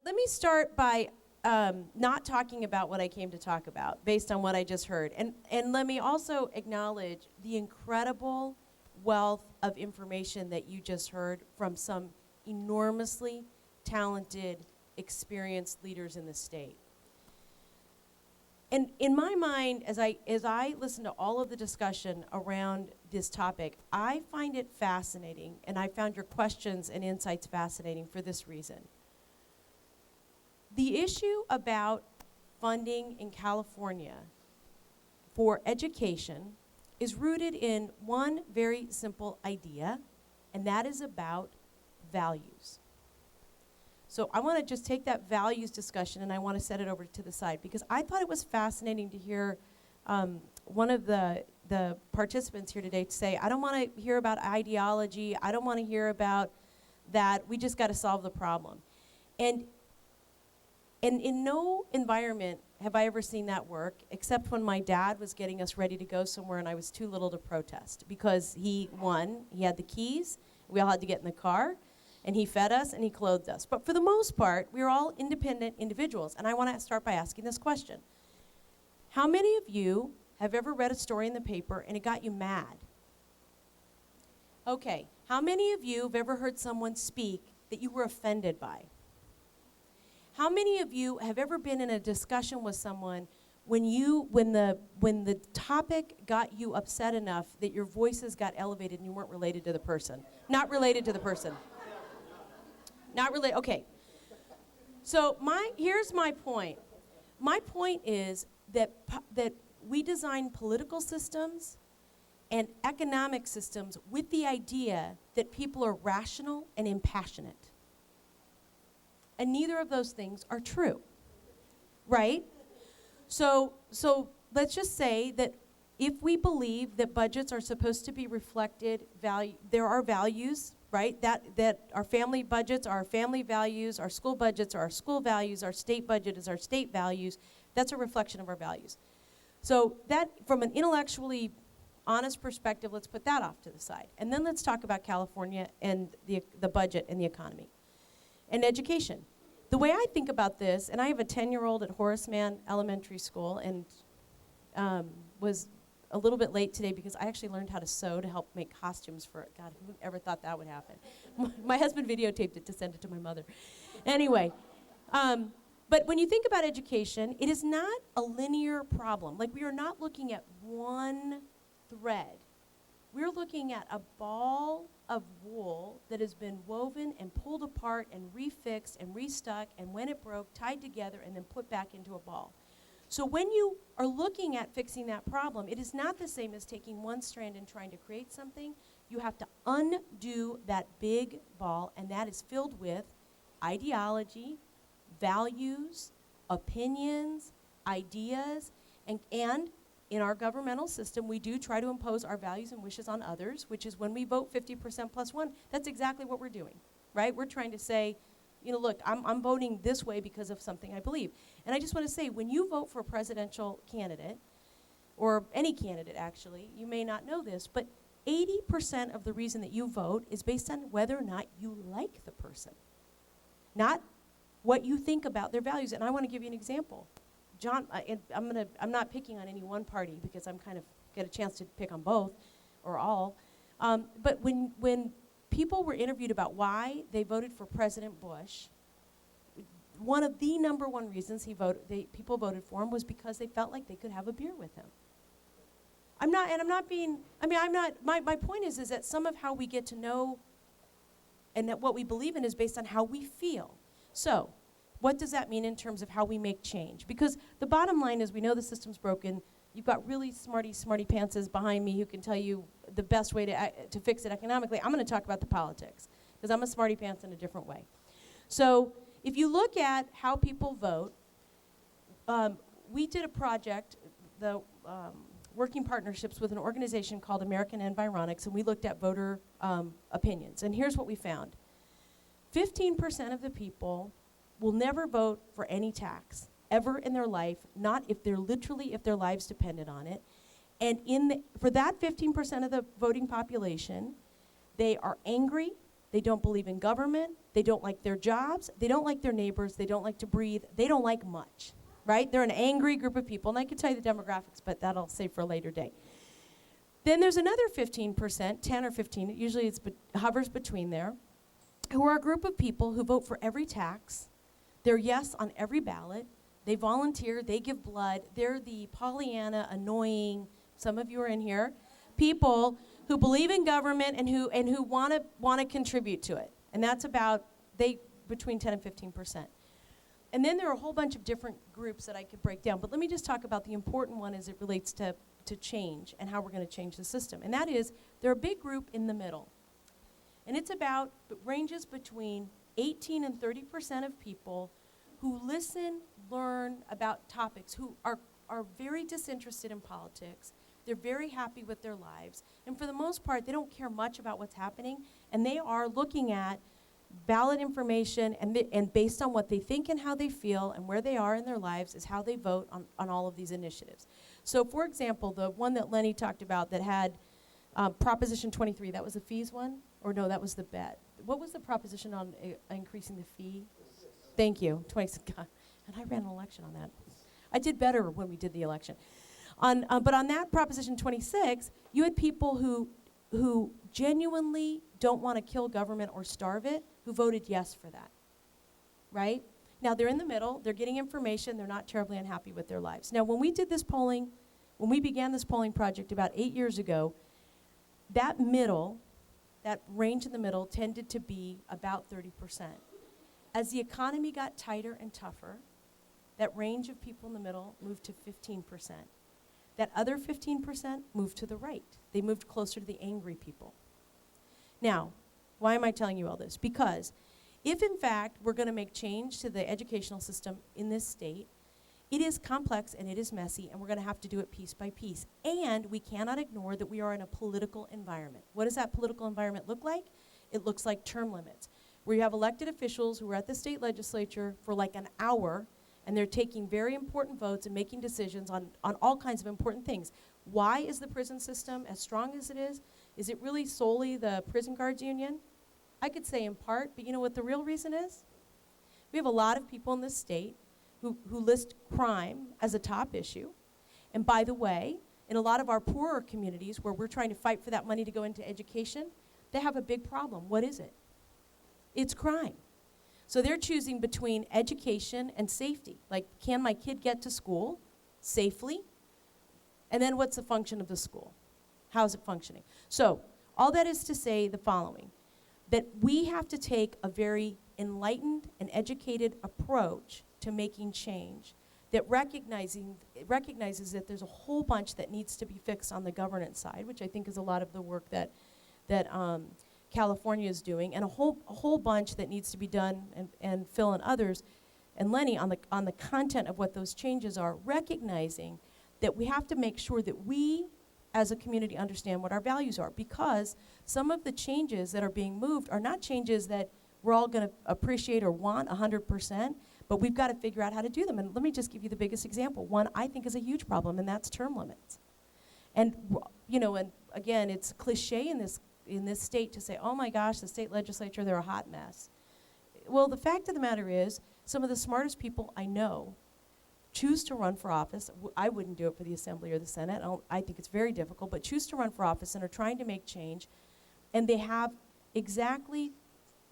let me start by not talking about what I came to talk about based on what I just heard. And let me also acknowledge the incredible wealth of information that you just heard from some enormously talented, experienced leaders in the state. And in my mind, as I listen to all of the discussion around this topic, I find it fascinating, and I found your questions and insights fascinating for this reason. The issue about funding in California for education is rooted in one very simple idea, and that is about values. So I want to just take that values discussion and I want to set it over to the side, because I thought it was fascinating to hear one of the participants here today say, I don't want to hear about ideology, I don't want to hear about that, we just got to solve the problem. And in no environment have I ever seen that work, except when my dad was getting us ready to go somewhere and I was too little to protest, because he had the keys, we all had to get in the car, and he fed us and he clothed us. But for the most part, we were all independent individuals. And I want to start by asking this question. How many of you have ever read a story in the paper and it got you mad? Okay, how many of you have ever heard someone speak that you were offended by? How many of you have ever been in a discussion with someone when the topic got you upset enough that your voices got elevated and you weren't related to the person? Not related to the person. Not related, okay. So here's my point. My point is that we design political systems and economic systems with the idea that people are rational and impassionate. And neither of those things are true, right? So let's just say that if we believe that budgets are supposed to be reflected, there are values, right? That our family budgets are our family values, our school budgets are our school values, our state budget is our state values. That's a reflection of our values. So that, from an intellectually honest perspective, let's put that off to the side. And then let's talk about California and the budget and the economy. And education. The way I think about this, and I have a 10-year-old at Horace Mann Elementary School, and was a little bit late today because I actually learned how to sew to help make costumes for it. God, who ever thought that would happen? My husband videotaped it to send it to my mother. Anyway, but when you think about education, it is not a linear problem. Like, we are not looking at one thread. We're looking at a ball of wool that has been woven and pulled apart and refixed and restuck, and when it broke, tied together and then put back into a ball. So when you are looking at fixing that problem, it is not the same as taking one strand and trying to create something. You have to undo that big ball, and that is filled with ideology, values, opinions, ideas, and in our governmental system, we do try to impose our values and wishes on others, which is when we vote 50% plus one, that's exactly what we're doing, right? We're trying to say, you know, look, I'm voting this way because of something I believe. And I just want to say, when you vote for a presidential candidate, or any candidate actually, you may not know this, but 80% of the reason that you vote is based on whether or not you like the person, not what you think about their values. And I want to give you an example. John, I'm not picking on any one party because I'm kind of get a chance to pick on both or all. But when people were interviewed about why they voted for President Bush, one of the number one reasons people voted for him was because they felt like they could have a beer with him. My point is that some of how we get to know and that what we believe in is based on how we feel. So, what does that mean in terms of how we make change? Because the bottom line is, we know the system's broken. You've got really smarty pantses behind me who can tell you the best way to fix it economically. I'm going to talk about the politics, because I'm a smarty pants in a different way. So if you look at how people vote, we did a project, the working partnerships with an organization called American Environics, and we looked at voter opinions. And here's what we found. 15% of the people will never vote for any tax ever in their life, not if their lives depended on it. And for that 15% of the voting population, they are angry, they don't believe in government, they don't like their jobs, they don't like their neighbors, they don't like to breathe, they don't like much, right? They're an angry group of people, and I could tell you the demographics, but that I'll save for a later day. Then there's another 15%, 10 or 15, usually it hovers between there, who are a group of people who vote for every tax, they're yes on every ballot, they volunteer, they give blood, they're the Pollyanna, annoying, some of you are in here, people who believe in government and who want to contribute to it. And that's about between 10 and 15%. And then there are a whole bunch of different groups that I could break down, but let me just talk about the important one as it relates to change and how we're going to change the system. And that is, they're a big group in the middle. And it ranges between 18 and 30% of people who listen, learn about topics, who are very disinterested in politics. They're very happy with their lives. And for the most part, they don't care much about what's happening. And they are looking at valid information, and based on what they think and how they feel and where they are in their lives is how they vote on all of these initiatives. So for example, the one that Lenny talked about that had Proposition 23, that was the fees one? Or no, that was the bet. What was the proposition on increasing the fee? Thank you. 26. God, and I ran an election on that. I did better when we did the election. But on that Proposition 26, you had people who genuinely don't want to kill government or starve it, who voted yes for that, right? Now, they're in the middle. They're getting information. They're not terribly unhappy with their lives. Now, when we did this polling, when we began this polling project about 8 years ago, that range in the middle tended to be about 30%. As the economy got tighter and tougher, that range of people in the middle moved to 15%. That other 15% moved to the right. They moved closer to the angry people. Now, why am I telling you all this? Because if, in fact, we're going to make change to the educational system in this state, it is complex and it is messy, and we're going to have to do it piece by piece. And we cannot ignore that we are in a political environment. What does that political environment look like? It looks like term limits, where you have elected officials who are at the state legislature for like an hour, and they're taking very important votes and making decisions on all kinds of important things. Why is the prison system as strong as it is? Is it really solely the prison guards union? I could say in part, but you know what the real reason is? We have a lot of people in this state who list crime as a top issue. And by the way, in a lot of our poorer communities where we're trying to fight for that money to go into education, they have a big problem. What is it? It's crime. So they're choosing between education and safety. Like, can my kid get to school safely? And then what's the function of the school? How is it functioning? So all that is to say the following, that we have to take a very enlightened and educated approach to making change that recognizes that there's a whole bunch that needs to be fixed on the governance side, which I think is a lot of the work that California is doing, and a whole bunch that needs to be done, and Phil and others, and Lenny on the content of what those changes are, recognizing that we have to make sure that we as a community understand what our values are, because some of the changes that are being moved are not changes that we're all going to appreciate or want 100%, but we've got to figure out how to do them. And let me just give you the biggest example. One I think is a huge problem, and that's term limits. And and again, it's cliche in this state to say, oh my gosh, the state legislature, they're a hot mess. Well, the fact of the matter is, some of the smartest people I know choose to run for office. I wouldn't do it for the Assembly or the Senate. I think it's very difficult, but choose to run for office and are trying to make change. And they have exactly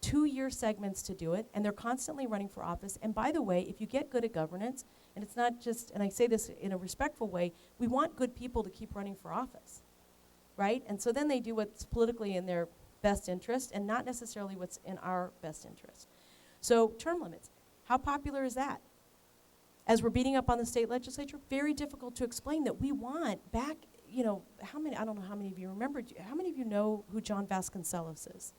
2-year segments to do it, and they're constantly running for office. And by the way, if you get good at governance, and it's not just, and I say this in a respectful way, we want good people to keep running for office, right? And so then they do what's politically in their best interest and not necessarily what's in our best interest. So term limits, how popular is that? As we're beating up on the state legislature, very difficult to explain that we want back, I don't know how many of you remember, how many of you know who John Vasconcellos is?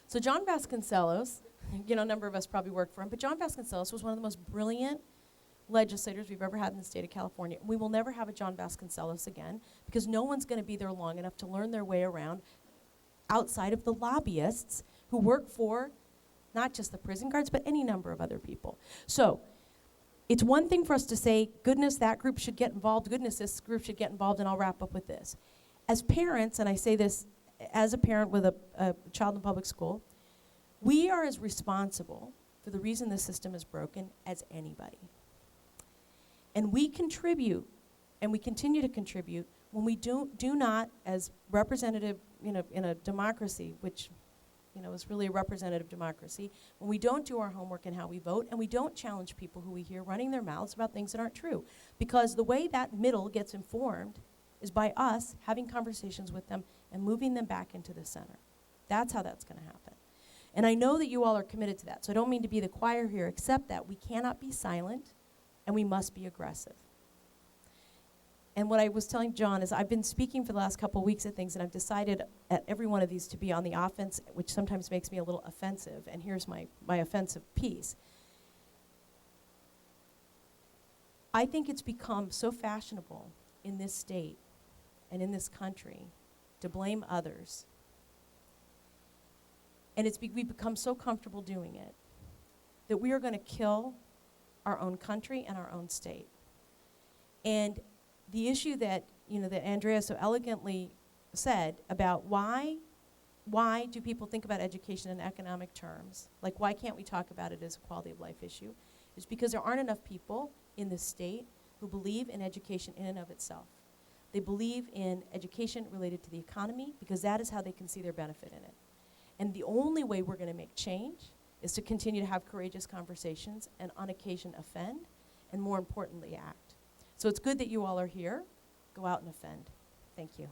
So John Vasconcellos, a number of us probably worked for him, but John Vasconcellos was one of the most brilliant legislators we've ever had in the state of California. We will never have a John Vasconcellos again, because no one's going to be there long enough to learn their way around outside of the lobbyists who work for not just the prison guards, but any number of other people. So it's one thing for us to say, goodness, that group should get involved, goodness, this group should get involved, and I'll wrap up with this. As parents, and I say this as a parent with a child in public school, we are as responsible for the reason the system is broken as anybody. And we contribute, and we continue to contribute, when we do not, as representative, in a democracy, which is really a representative democracy, when we don't do our homework in how we vote, and we don't challenge people who we hear running their mouths about things that aren't true. Because the way that middle gets informed is by us having conversations with them and moving them back into the center. That's how that's going to happen. And I know that you all are committed to that, so I don't mean to be the choir here, except that we cannot be silent, and we must be aggressive. And what I was telling John is I've been speaking for the last couple of weeks at things, and I've decided at every one of these to be on the offense, which sometimes makes me a little offensive, and here's my offensive piece. I think it's become so fashionable in this state and in this country to blame others. And we've become so comfortable doing it that we are going to kill our own country and our own state. And the issue that that Andrea so elegantly said about why do people think about education in economic terms, like why can't we talk about it as a quality of life issue, is because there aren't enough people in this state who believe in education in and of itself. They believe in education related to the economy because that is how they can see their benefit in it. And the only way we're going to make change is to continue to have courageous conversations and on occasion offend, and more importantly act. So it's good that you all are here. Go out and offend. Thank you.